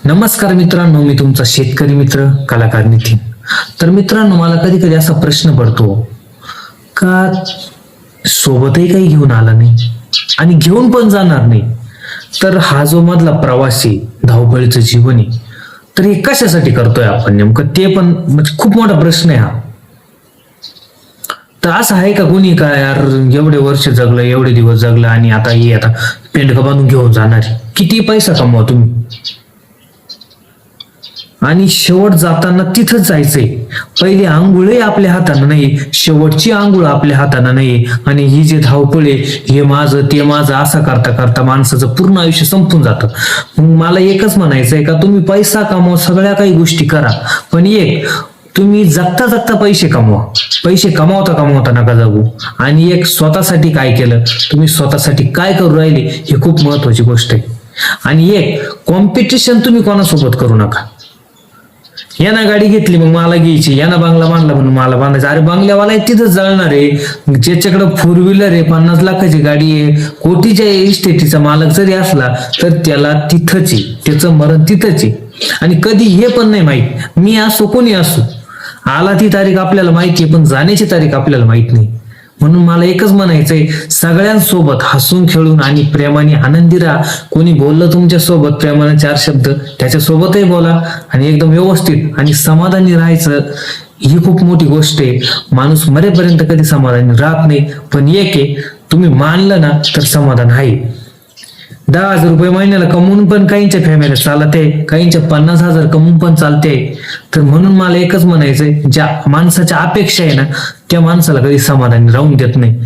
नमस्कार मित्रांनो, मी तुमचा शेतकरी मित्र कलाकार नितीन. तर मित्रांनो, मला कधी कधी असा प्रश्न पडतो का सोबतही काही घेऊन आला नाही आणि घेऊन पण जाणार नाही, तर हा जो मधला प्रवासी धावपळीचं जीवन आहे, तर हे कशासाठी करतोय आपण नेमकं, ते पण म्हणजे खूप मोठा प्रश्न आहे हा. तर असं आहे का कोणी का यार एवढे वर्ष जगलं, एवढे दिवस जगलं आणि आता पेंडकं बांधून घेऊन जाणार, किती पैसा कमवा तुम्ही आणि शेवट जाताना तिथंच जायचंय. पहिली आंघोळही आपल्या हाताने नाही, शेवटची आंघोळ आपल्या हाताने नाही, आणि ही जे धावपळे हे माझं ते माझं असं करता करता माणसाचं पूर्ण आयुष्य संपून जातं. मग मला एकच म्हणायचंय का तुम्ही पैसा कमवा, सगळ्या काही गोष्टी करा, पण एक तुम्ही जगता जगता पैसे कमवा. पैसे कमावता कमावता नका जगू. आणि एक स्वतःसाठी काय केलं, तुम्ही स्वतःसाठी काय करू राहिले, ही खूप महत्वाची गोष्ट आहे. आणि एक कॉम्पिटिशन तुम्ही कोणासोबत करू नका. यानं गाडी घेतली मग मला घ्यायची, यानं बांगला बांधला म्हणून मला बांधायचा. अरे बांगल्यावाला तिथंच जळणार आहे. ज्याच्याकडे 4 व्हीलर आहे, 50 लाखाची गाडी आहे, कोटीच्या इस्टेटीचा मालक जरी असला तर त्याला तिथंच आहे, त्याचं मरण तिथंच आहे. आणि कधी हे पण नाही माहित, मी असो कोणी असो, आला ती तारीख आपल्याला माहिती आहे पण जाण्याची तारीख आपल्याला माहित नाही. म्हणून मला एकच म्हणायचंय, सगळ्यांसोबत हसून खेळून आणि प्रेमाने आनंदी राहा. कोणी बोललं तुमच्या सोबत प्रेमाने 4 शब्द, त्याच्यासोबतही बोला आणि एकदम व्यवस्थित आणि समाधानी राहायचं. ही खूप मोठी गोष्ट आहे. माणूस मरेपर्यंत कधी समाधानी राहत नाही, पण एक आहे, तुम्ही मानलं ना तर समाधान आहे. 10,000 रुपये महिन्याला कमवून पण काहींच्या फॅमिली चालते, काहींच्या 50,000 कमवून पण चालते. तर म्हणून मला एकच म्हणायचंय, ज्या माणसाच्या अपेक्षा आहे ना त्या माणसाला कधी समाधानी राहून देत नाही.